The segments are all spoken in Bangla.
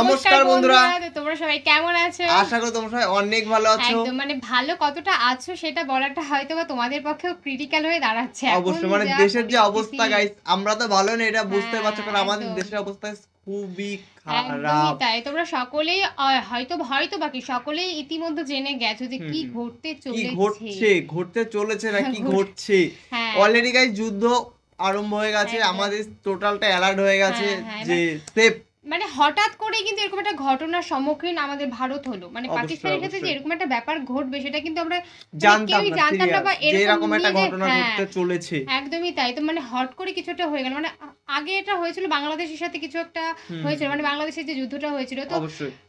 নমস্কার বন্ধুরা, তোমরা সবাই কেমন আছো? আশা করি তোমরা সবাই অনেক ভালো আছো। একদম মানে ভালো কতটা আছো সেটা বলাটা হয়তো বা তোমাদের পক্ষেও ক্রিটিক্যাল হয়ে দাঁড়াচ্ছে। অবশ্যই মানে দেশের যে অবস্থা গাইস, আমরা তো ভালো না এটা বুঝতে পারছো, কারণ আমাদের দেশের অবস্থা খুবই খারাপ। তাই তোমরা সকলেই হয়তো বাকি সকলেই ইতিমধ্যে জেনে গেছো যে কি ঘটতে চলেছে না কি ঘটছে। অলরেডি গাইস যুদ্ধ আরম্ভ হয়ে গেছে, আমাদের টোটালটা অ্যালার্ট হয়ে গেছে যে সেফ। মানে হঠাৎ করে কিন্তু এরকম একটা ঘটনার সম্মুখীন আমাদের ভারত হলো, মানে পাকিস্তানের ক্ষেত্রে যে এরকম একটা ব্যাপার ঘটবে সেটা কিন্তু আমরা জানতাম না বা এরকম একটা ঘটনা ঘটতে চলেছে। একদমই তাই। তো মানে হট করে কিছুটা হয়ে গেল, মানে আগে এটা হয়েছিল বাংলাদেশের সাথে কিছু একটা হয়েছিল, মানে বাংলাদেশের যে যুদ্ধটা হয়েছিল, তো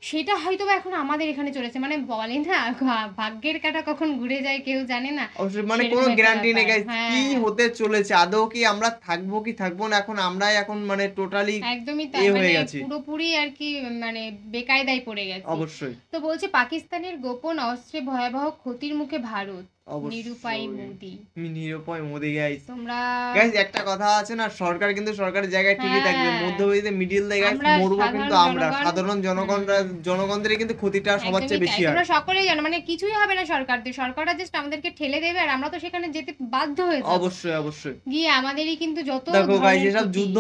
সেটা হয়তো এখন আমাদের এখানে চলেছে। মানে বলে না ভাগ্যের কাঁটা কখন ঘুরে যায় কেউ জানে না, অবশ্যই মানে কোনো গ্যারান্টি নেই গাইস কি হতে চলেছে, আদৌ কি আমরা থাকবো কি থাকবো না, এখন মানে টোটালি একদমই তাই, মানে পুরোপুরি আর কি মানে বেকায়দায় পড়ে গেছে। অবশ্যই। তো বলছে পাকিস্তানের গোপন অস্ত্রে ভয়াবহ ক্ষতির মুখে ভারত, নিরুপায় মোদি। গাইস তোমরা গাইস একটা কথা আছে না, সরকার কিন্তু সরকারের জায়গায় ঠিকই থাকবে, মধ্যবিত্ত মিডল দিয়ে গাইস মরবো কিন্তু আমরা সাধারণ জনগণদের কিন্তু ক্ষতিটা সবার চেয়ে বেশি হয়। তোমরা সকলেই জানো মানে কিছুই হবে না সরকাররা জাস্ট আমাদেরকে ঠেলে দেবে আর আমরা তো সেখানে যেতে বাধ্য হয়ে যাব। অবশ্যই গিয়ে আমাদেরই কিন্তু যত দেখো গাইস এসব যুদ্ধ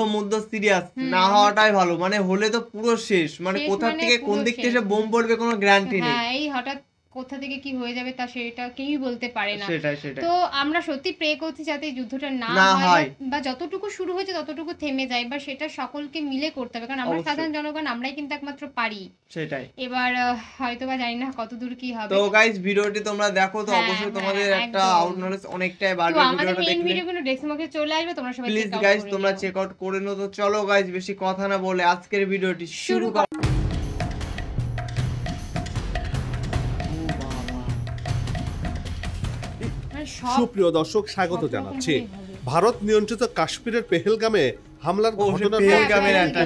সিরিয়াস না হওয়াটাই ভালো, মানে হলে তো পুরো শেষ, মানে কোথা থেকে কোন দিক থেকে বোম পড়বে কোনো গ্যারান্টি নেই। এই হঠাৎ কোথা থেকে কি হয়ে যাবে তা সেটা কেউই বলতে পারে না। সেটাই। তো আমরা সত্যি প্রে করছি যাতে যুদ্ধটা না হয় বা যতটুকু শুরু হয়েছে ততটুকু থেমে যায়, বা সেটা সকলকে মিলে করতে হবে, কারণ আমরা সাধারণ জনগণ আমরাই কিন্তু একমাত্র পারি। সেটাই। এবার হয়তো বা জানি না কতদূর কি হবে। তো গাইস ভিডিওটি তোমরা দেখো, তো অবশ্যই তোমাদের একটা আউট নলেজ অনেকটাই বাড়বে। ভিডিওটা দেখলে ভিডিওগুলো ডেসক্রিপশনে চলে আসবে, তোমরা সবাই প্লিজ গাইস তোমরা চেক আউট করে নাও। তো চলো গাইস বেশি কথা না বলে আজকের ভিডিওটি শুরু করা। সুপ্রিয় দর্শক, স্বাগত জানাচ্ছি। ভারত নিয়ন্ত্রিত কাশ্মীরের পেহেলগামে হামলার ঘটনার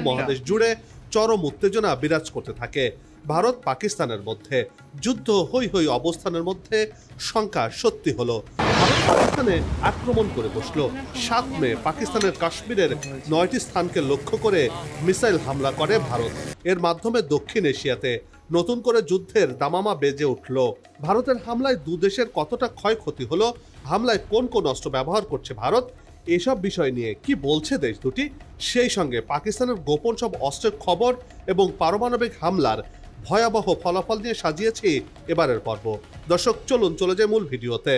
মহাদেশ জুড়ে চরম উত্তেজনা বিরাজ করতে থাকে। ভারত পাকিস্তানের মধ্যে যুদ্ধ হই অবস্থানের মধ্যে শঙ্কা সত্যি হলো। ভারত পাকিস্তানে আক্রমণ করে বসলো। 7 মে পাকিস্তানের কাশ্মীরের 9টি স্থানকে লক্ষ্য করে মিসাইল হামলা করে ভারত। এর মাধ্যমে দক্ষিণ এশিয়াতে নতুন করে যুদ্ধের দামামা বেজে উঠল। ভারতের হামলায় দু দেশের কতটা ক্ষয়ক্ষতি হলো, হামলায় কোন অস্ত্র ব্যবহার করছে ভারত, এসব বিষয় নিয়ে কি বলছে দেশ দুটি, সেই সঙ্গে পাকিস্তানের গোপন সব অস্ত্রের খবর এবং পারমাণবিক হামলার ভয়াবহ ফলাফল নিয়ে সাজিয়েছি এবারের পর্ব। দর্শক চলুন চলে যায় মূল ভিডিওতে।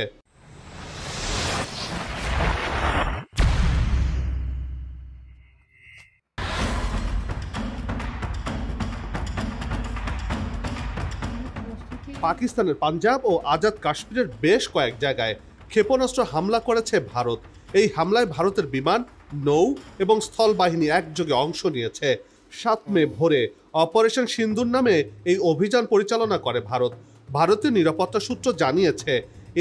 পাকিস্তানের পাঞ্জাব ও আজাদ কাশ্মীরের বেশ কয়েক জায়গায় ক্ষেপণাস্ত্র হামলা করেছে ভারত। এই হামলায় ভারতের বিমান, নৌ এবং স্থল বাহিনী একযোগে অংশ নিয়েছে। 7 মে ভোরে অপারেশন সিন্দুর নামে এই অভিযান পরিচালনা করে ভারত। ভারতীয় নিরাপত্তা সূত্র জানিয়েছে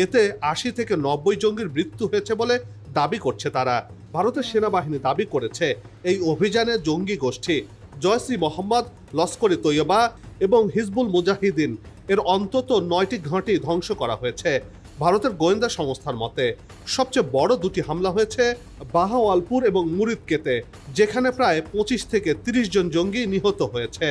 এতে 80 থেকে 90 জঙ্গির মৃত্যু হয়েছে বলে দাবি করছে তারা। ভারতের সেনাবাহিনী দাবি করেছে এই অভিযানে জঙ্গি গোষ্ঠী জয়সি মোহাম্মদ, লস্করে তৈয়বা এবং হিজবুল মুজাহিদিন এর অন্তত 9টি ঘাঁটি ধ্বংস করা হয়েছে। ভারতের গোয়েন্দা সংস্থার মতে সবচেয়ে বড় দুটি হামলা হয়েছে বাহাওয়ালপুর এবং মুরিদকেতে, যেখানে প্রায় 25 থেকে 30 জন জঙ্গি নিহত হয়েছে।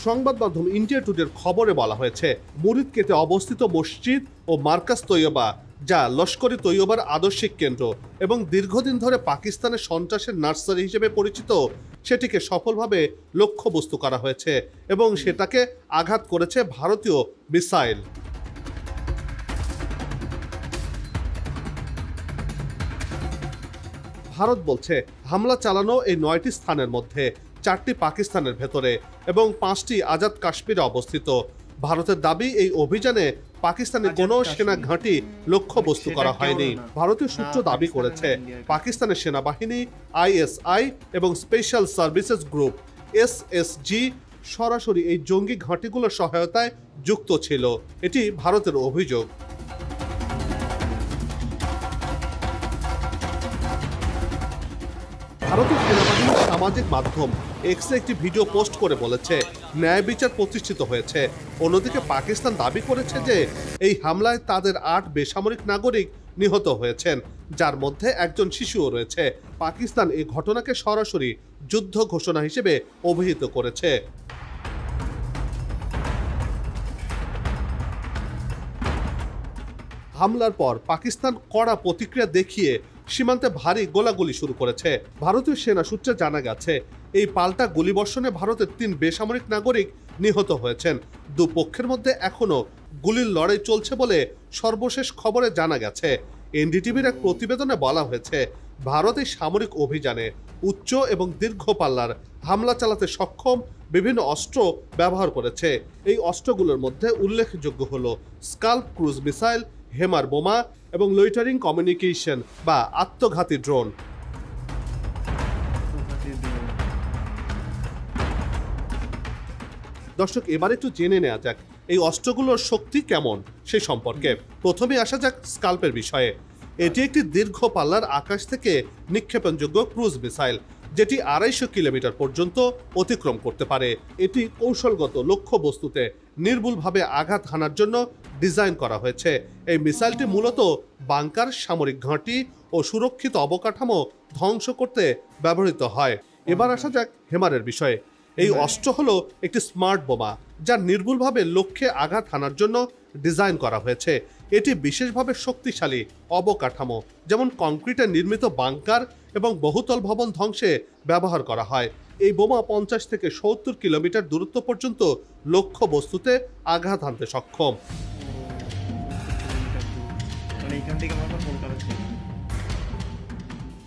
সংবাদ মাধ্যম ইন্ডিয়া টুডের খবরে বলা হয়েছে মুরিদকেতে অবস্থিত মসজিদ ও মার্কাজ তৈয়বা, যা লস্করে তৈয়বার আদর্শিক কেন্দ্র এবং দীর্ঘদিন ধরে পাকিস্তানের সন্ত্রাসের নার্সারি হিসেবে পরিচিত, সেটিকে সফলভাবে লক্ষ্যবস্তু করা হয়েছে এবং সেটাকে আঘাত করেছে ভারতীয় মিসাইল। ভারত বলছে হামলা চালানো এই 9টি স্থানের মধ্যে 4টি পাকিস্তানের ভেতরে এবং 5টি আজাদ কাশ্মীরে অবস্থিত। ভারতের দাবি এই অভিযানে পাকিস্তানের কোনো সেনা ঘাঁটি লক্ষ্যবস্তু করা হয়নি। ভারতীয় সূত্র দাবি করেছে পাকিস্তানের সেনাবাহিনী, ISI এবং স্পেশাল সার্ভিসেস গ্রুপ SSG সরাসরি এই জঙ্গি ঘাঁটিগুলোর সহায়তায় যুক্ত ছিল। এটি ভারতের অভিযোগ। ভারতীয় সেনাবাহিনীর সামাজিক মাধ্যম এক্সে একটি ভিডিও পোস্ট করে বলেছে ন্যায় বিচার প্রতিষ্ঠিত হয়েছে। অন্যদিকে পাকিস্তান দাবি করেছে যে এই হামলায় তাদের 8 বেসামরিক নাগরিক নিহত হয়েছেন, যার মধ্যে একজন শিশুও রয়েছে। পাকিস্তান এই ঘটনাকে সরাসরি যুদ্ধ ঘোষণা হিসেবে অভিহিত করেছে। হামলার পর পাকিস্তান কড়া প্রতিক্রিয়া দেখিয়ে সীমান্তে ভারী গোলাগুলি শুরু করেছে। ভারতীয় সেনা সূত্রে জানা গেছে, এই পাল্টা গুলিবর্ষণে ভারতের 3 বেসামরিক নাগরিক নিহত হয়েছেন। দুপক্ষের মধ্যে এখনও গুলির লড়াই চলছে বলে সর্বশেষ খবরে জানা গেছে। এনডিটিভির এক প্রতিবেদনে বলা হয়েছে, ভারত এই সামরিক অভিযানে উচ্চ এবং দীর্ঘ পাল্লার হামলা চালাতে সক্ষম বিভিন্ন অস্ত্র ব্যবহার করেছে। এই অস্ত্রগুলোর মধ্যে উল্লেখযোগ্য হলো স্কাল্প ক্রুজ মিসাইল, হেমার বোমা এবং লইটারিং কমিউনিকেশন বা আত্মঘাতী ড্রোন। দর্শক, এবার একটু জেনে নেওয়া যাক এই অস্ত্রগুলোর শক্তি কেমন সেই সম্পর্কে। প্রথমে আসা যাক স্কাল্পের বিষয়ে। এটি একটি দীর্ঘ পাল্লার আকাশ থেকে নিক্ষেপণযোগ্য ক্রুজ মিসাইল, যেটি 250 কিলোমিটার পর্যন্ত অতিক্রম করতে পারে। এটি কৌশলগত লক্ষ্য বস্তুতে নির্ভুলভাবে আঘাত হানার জন্য ডিজাইন করা হয়েছে। এই মিসাইলটি মূলত বাংকার, সামরিক ঘাঁটি ও সুরক্ষিত অবকাঠামো ধ্বংস করতে ব্যবহৃত হয়। এবার আসা যাক হেমারের বিষয়ে। এই অস্ত্র হলো একটি স্মার্ট বোমা, যা নির্ভুলভাবে লক্ষ্যে আঘাত হানার জন্য ডিজাইন করা হয়েছে। এটি বিশেষভাবে শক্তিশালী অবকাঠামো, যেমন কংক্রিটে নির্মিত বাংকার এবং বহুতল ভবন ধ্বংসে ব্যবহার করা হয়। এই বোমা 50 থেকে 70 কিলোমিটার দূরত্ব পর্যন্ত লক্ষ্য বস্তুতে আঘাত হানতে সক্ষম।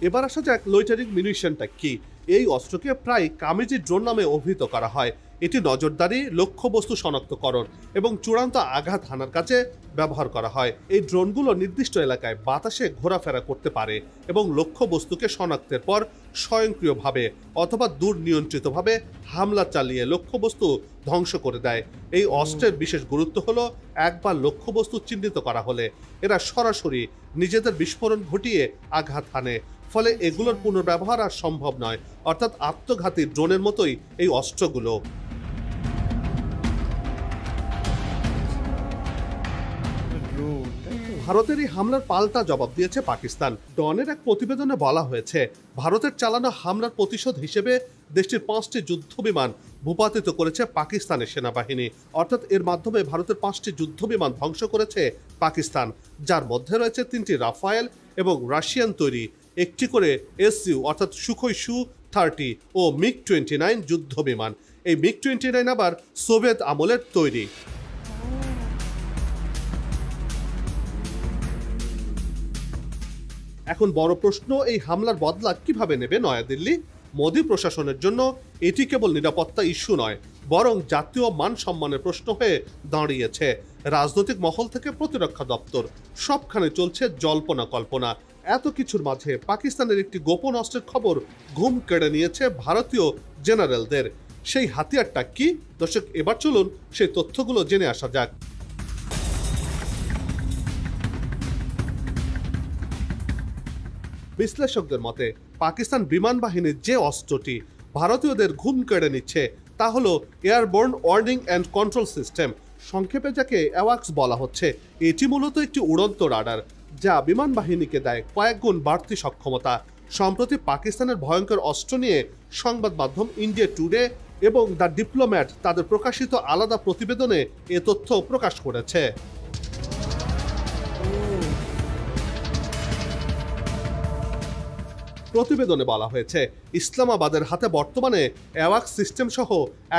এবার আসা যাক লইটারিং মিউনিশনটা কি। এই অস্ত্রকে প্রায় কামিজি ড্রোন নামে অভিহিত করা হয়। এটি নজরদারি, লক্ষ্যবস্তু শনাক্তকরণ এবং চূড়ান্ত আঘাত হানার কাজে ব্যবহার করা হয়। এই ড্রোনগুলো নির্দিষ্ট এলাকায় বাতাসে ঘোরাফেরা করতে পারে এবং লক্ষ্যবস্তুকে শনাক্তের পর স্বয়ংক্রিয়ভাবে অথবা দূর নিয়ন্ত্রিতভাবে হামলা চালিয়ে লক্ষ্যবস্তু ধ্বংস করে দেয়। এই অস্ত্রের বিশেষ গুরুত্ব হলো, একবার লক্ষ্যবস্তু চিহ্নিত করা হলে এরা সরাসরি নিজেদের বিস্ফোরণ ঘটিয়ে আঘাত হানে, ফলে এগুলোর পুনর্ব্যবহার আর সম্ভব নয়। অর্থাৎ আত্মঘাতী ড্রোনের মতোই এই অস্ত্রগুলো। ভারতের এই হামলার পাল্টা জবাব দিয়েছে পাকিস্তান। ডনের এক প্রতিবেদনে বলা হয়েছে, ভারতের চালানো হামলার প্রতিশোধ হিসেবে দেশটির 5টি যুদ্ধবিমান ভূপাতিত করেছে পাকিস্তানের সেনাবাহিনী। অর্থাৎ এর মাধ্যমে ভারতের 5টি যুদ্ধবিমান ধ্বংস করেছে পাকিস্তান, যার মধ্যে রয়েছে 3টি রাফায়েল এবং রাশিয়ান তৈরি একটি করে SU অর্থাৎ সুখোই Su-30 ও MiG-29 যুদ্ধ বিমান। এই MiG-29 আবার সোভিয়েত আমলের তৈরি। এখন বড় প্রশ্ন, এই হামলার বদলা কিভাবে নেবে নয়াদিল্লি? মোদী প্রশাসনের জন্য এটি কেবল নিরাপত্তা ইস্যু নয়, বরং জাতীয় মান সম্মানের প্রশ্ন হয়ে দাঁড়িয়েছে। রাজনৈতিক মহল থেকে প্রতিরক্ষা দপ্তর, সবখানে চলছে জল্পনা কল্পনা। এত কিছুর মাঝে পাকিস্তানের একটি গোপন অস্ত্রের খবর ঘুম কেড়ে নিয়েছে ভারতীয় জেনারেলদের। সেই হাতিয়ারটা কি? দর্শক, এবার চলুন সেই তথ্যগুলো জেনে আসা যাক। বিশ্লেষকদের মতে, পাকিস্তান বিমান বাহিনীর যে অস্ত্রটি ভারতীয়দের ঘুম কেড়ে নিচ্ছে তা হলো airborne warning and control system, সংক্ষেপে যাকে অ্যাওয়াক্স বলা হচ্ছে। এটি মূলত একটি উড়ন্ত রাডার, যা বিমান বাহিনীকে দেয় কয়েক গুণ বাড়তি সক্ষমতা। সম্প্রতি পাকিস্তানের ভয়ঙ্কর অস্ত্র নিয়ে সংবাদ মাধ্যম ইন্ডিয়া টুডে এবং দ্য ডিপ্লোম্যাট তাদের প্রকাশিত আলাদা প্রতিবেদনে এ তথ্য প্রকাশ করেছে। প্রতিবেদনে বলা হয়েছে, ইসলামাবাদের হাতে বর্তমানে অ্যাওয়াক্স সিস্টেম সহ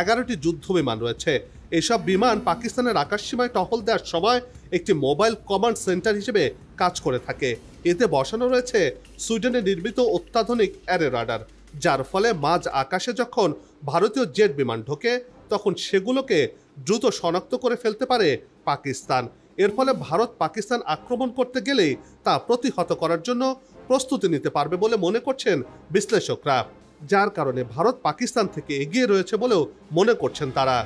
11টি যুদ্ধ বিমান রয়েছে। এসব বিমান পাকিস্তানের আকাশসীমায় টহল দেওয়ার সময় একটি মোবাইল কমান্ড সেন্টার হিসেবে কাজ করে থাকে। এতে বসানো রয়েছে সুইডেনে নির্মিত অত্যাধুনিক অ্যারে রাডার, যার ফলে মাঝ আকাশে যখন ভারতীয় জেট বিমান ঢোকে তখন সেগুলোকে দ্রুত শনাক্ত করে ফেলতে পারে পাকিস্তান। এর ফলে ভারত পাকিস্তান আক্রমণ করতে গেলেই তা প্রতিহত করার জন্য প্রস্তুতি নিতে পারবে বলে মনে করছেন বিশ্লেষকরা, যার কারণে ভারত পাকিস্তান থেকে এগিয়ে রয়েছে বলেও মনে করছেন তারা।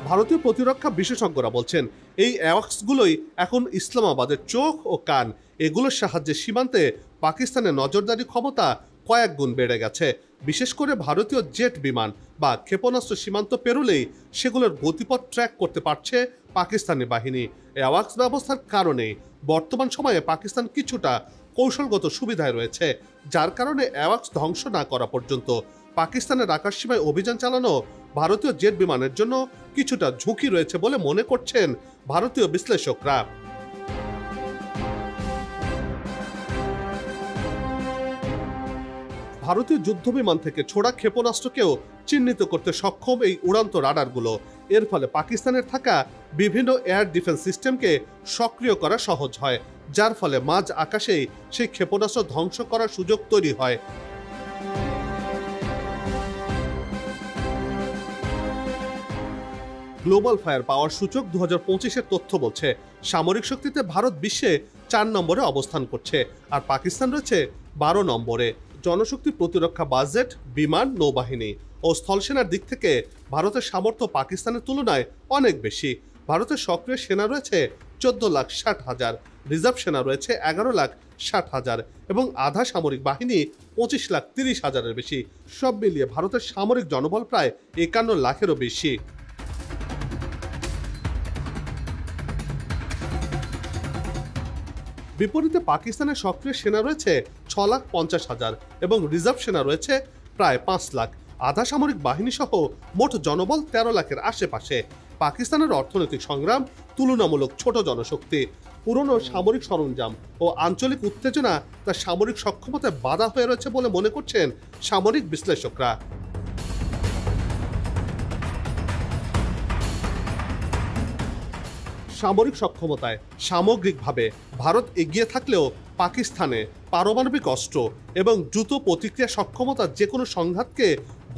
ভারতীয় প্রতিরক্ষা বিশেষজ্ঞরা বলছেন, এই অ্যাওয়াক্সগুলোই এখন ইসলামাবাদের চোখ ও কান। এগুলোর সাহায্যে সীমান্তে পাকিস্তানের নজরদারি ক্ষমতা কয়েক গুণ বেড়ে গেছে। বিশেষ করে ভারতীয় জেট বিমান বা ক্ষেপণাস্ত্র সীমান্ত পেরোলেই সেগুলোর গতিপথ ট্র্যাক করতে পারছে পাকিস্তানি বাহিনী। অ্যাওয়াক্স ব্যবস্থার কারণে বর্তমান সময়ে পাকিস্তান কিছুটা কৌশলগত সুবিধায় রয়েছে, যার কারণে অ্যাওয়াক্স ধ্বংস না করা পর্যন্ত পাকিস্তানের আকাশসীমায় অভিযান চালানো ভারতীয় জেট বিমানের জন্য কিছুটা ঝুঁকি রয়েছে বলে মনে করছেন ভারতীয় বিশ্লেষকরা। ভারতীয় যুদ্ধবিমান থেকে ছোড়া ক্ষেপণাস্ত্রকেও চিহ্নিত করতে সক্ষম এই উড়ান্ত রাডারগুলো। এর ফলে পাকিস্তানের থাকা বিভিন্ন এয়ার ডিফেন্স সিস্টেমকে সক্রিয় করা সহজ হয়, যার ফলে মাঝ আকাশেই সেই ক্ষেপণাস্ত্র ধ্বংস করার সুযোগ তৈরি হয়। গ্লোবাল ফায়ার পাওয়ার সূচক 2025-এর তথ্য বলছে সামরিক শক্তিতে ভারত বিশ্বে 4 নম্বরে অবস্থান করছে, আর পাকিস্তান রয়েছে 12 নম্বরে। জনশক্তি, প্রতিরক্ষা বাজেট, বিমান, নৌবাহিনী ও স্থলসেনার দিক থেকে ভারতের সামর্থ্য পাকিস্তানের তুলনায় অনেক বেশি। ভারতের সক্রিয় সেনা রয়েছে 14,60,000, রিজার্ভ সেনা রয়েছে 11,60,000 এবং আধা সামরিক বাহিনী 25,30,000-এর বেশি। সব মিলিয়ে ভারতের সামরিক জনবল প্রায় 51 লাখেরও বেশি। বিপরীতে পাকিস্তানের সক্রিয় সেনা রয়েছে 6,50,000 এবং রিজার্ভ সেনা রয়েছে প্রায় 5 লাখ। আধা সামরিক বাহিনী সহ মোট জনবল 13 লাখের আশেপাশে। পাকিস্তানের অর্থনৈতিক সংগ্রাম, তুলনামূলক ছোট জনশক্তি, পুরনো সামরিক সরঞ্জাম ও আঞ্চলিক উত্তেজনা তার সামরিক সক্ষমতায় বাধা হয়ে রয়েছে বলে মনে করছেন সামরিক বিশ্লেষকরা। সামরিক সক্ষমতায় সামগ্রিকভাবে ভারত এগিয়ে থাকলেও পাকিস্তানে পারমাণবিক অস্ত্র এবং দ্রুত প্রতিক্রিয়া সক্ষমতা যে কোনো সংঘাতকে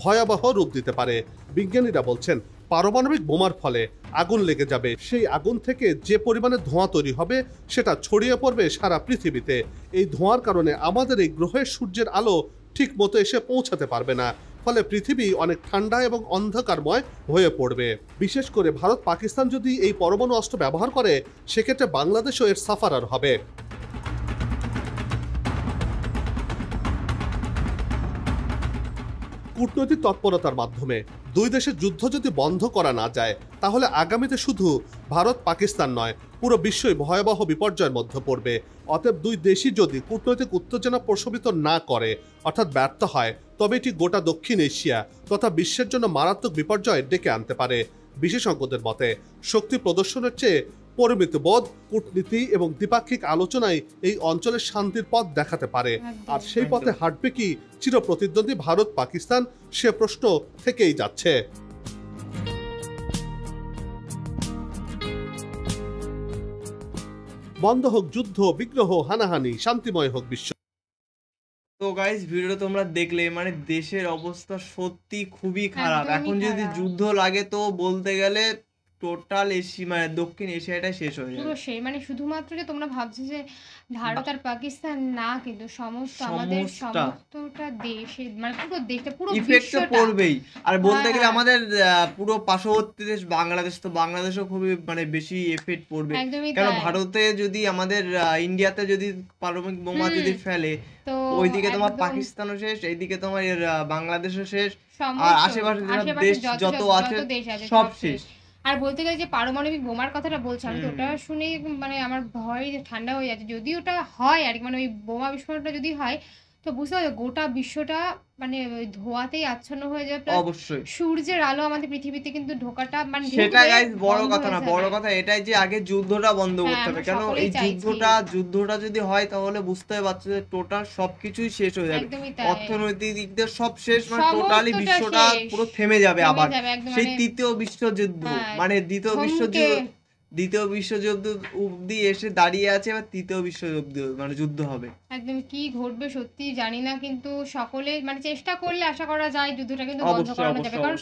ভয়াবহ রূপ দিতে পারে। বিজ্ঞানীরা বলছেন, পারমাণবিক বোমার ফলে আগুন লেগে যাবে, সেই আগুন থেকে যে পরিমাণে ধোঁয়া তৈরি হবে সেটা ছড়িয়ে পড়বে সারা পৃথিবীতে। এই ধোঁয়ার কারণে আমাদের এই গ্রহে সূর্যের আলো ঠিক মতো এসে পৌঁছাতে পারবে না, ফলে পৃথিবী অনেক ঠান্ডা এবং অন্ধকারময় হয়ে পড়বে। বিশেষ করে ভারত পাকিস্তান যদি এই পরমাণু অস্ত্র ব্যবহার করে, সেক্ষেত্রে বাংলাদেশও এর সাফারার হবে। কূটনৈতিক তৎপরতার মাধ্যমে দুই দেশের যুদ্ধ যদি বন্ধ করা না যায়, তাহলে আগামীতে শুধু ভারত পাকিস্তান নয়, পুরো বিশ্বই ভয়াবহ বিপর্যয়ের মধ্যে পড়বে। অতএব দুই দেশই যদি কূটনৈতিক উত্তেজনা প্রশমিত না করে, অর্থাৎ ব্যর্থ হয়, তবে এটি গোটা দক্ষিণ এশিয়া তথা বিশ্বের জন্য মারাত্মক বিপর্যয় ডেকে আনতে পারে। বিশেষজ্ঞদের মতে শক্তি প্রদর্শনের চেয়ে পরিমিত বোধ, কূটনীতি এবং দ্বিপাক্ষিক আলোচনায় এই অঞ্চলের শান্তির পথ দেখাতে পারে। আর সেই পথে হাঁটবে কি চিরপ্রতিদ্বন্দ্বী ভারত পাকিস্তান, সে প্রশ্ন থেকেই যাচ্ছে। বন্ধ হোক যুদ্ধ, বিগ্রহ, হানাহানি, শান্তিময় হোক বিশ্ব। তো গাইস, ভিডিওটা তোমরা দেখলে, মানে দেশের অবস্থা সত্যি খুবই খারাপ। এখন যদি যুদ্ধ লাগে তো বলতে গেলে টোটাল এশিয়া, মানে দক্ষিণ এশিয়াটা শেষ হয়ে যাবে। পুরো সেই, মানে শুধুমাত্র যে তোমরা ভাবছো যে ভারত আর পাকিস্তান না, কিন্তু সমস্ত আমাদের সমস্তটা দেশে, মানে পুরো দেশটা, পুরো ইফেক্ট পড়বেই। আর বলতে গেলে আমাদের পুরো পার্শ্ববর্তী দেশ বাংলাদেশ, তো বাংলাদেশও খুবই মানে বেশি এফেক্ট পড়বে। কারণ ভারতে যদি আমাদের ইন্ডিয়াতে যদি পারমাণবিক বোমা যদি ফেলে, তো ওইদিকে তোমার পাকিস্তানও শেষ, এইদিকে তোমার বাংলাদেশও শেষ, আর আশেপাশে দেশ যত আছে সব শেষ। আর বলতে গেলে যে পারমাণবিক বোমার কথাটা বলছে, আমি তো ওটা শুনে মানে আমার ভয় ঠান্ডা হয়ে যাচ্ছে। যদি ওটা হয় আর কি, মানে ওই বোমা বিস্ফোরণটা যদি হয়, তো বুঝতে পারছো গোটা বিশ্বটা মানে ওই ধোঁয়াতেই আচ্ছন্ন হয়ে যাবে। অবশ্যই সূর্যের আলো আমাদের পৃথিবীতে কিন্তু ঢোকাটা মানে সেটা গাইস বড় কথা না, বড় কথা এটাই যে আগে যুদ্ধটা বন্ধ করতে হবে। কেন এই যুদ্ধটা যদি হয়, তাহলে বুঝতে পারছো যে টোটাল সবকিছুই শেষ হয়ে যাবে। অর্থনৈতিক দিক দিয়ে সব শেষ, মানে টোটালি বিশ্বটা পুরো থেমে যাবে। আবার সেই তৃতীয় বিশ্বযুদ্ধ, মানে দ্বিতীয় বিশ্বযুদ্ধ অব্দি এসে দাঁড়িয়ে আছে, এবার তৃতীয় বিশ্বযুদ্ধ মানে যুদ্ধ হবে। একদম কি ঘটবে সত্যি জানি না, কিন্তু সকলে মানে চেষ্টা করলে আশা করা যায় যুদ্ধটা কিন্তু বন্ধ করানো যাবে। কারণ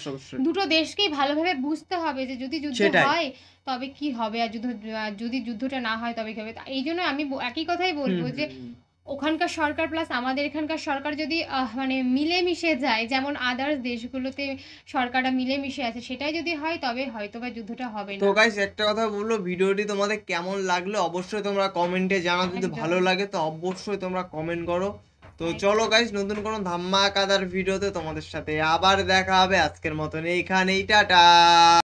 দুটো দেশকেই ভালোভাবে বুঝতে হবে যে যদি যুদ্ধ হয় তবে কি হবে, আর যদি যুদ্ধটা না হয় তবে কি হবে। এই জন্য আমি একই কথাই বলবো যে ওখানকার সরকার প্লাস আমাদের এখানকার সরকার যদি মানে মিলেমিশে যায়, যেমন আদার্স দেশগুলোতে সরকাররা মিলেমিশে আছে, সেটাই যদি হয় তবে হয়তো বা যুদ্ধটা হবে না। তো গাইস, একটা কথা বললো, ভিডিওটি তোমাদের কেমন লাগলো অবশ্যই তোমরা কমেন্টে জানাও। যদি ভালো লাগে তো অবশ্যই তোমরা কমেন্ট করো। তো চলো গাইস, নতুন কোনো ধামাকাদার ভিডিওতে তোমাদের সাথে আবার দেখা হবে। আজকের মতন এইখানেই, টাটা।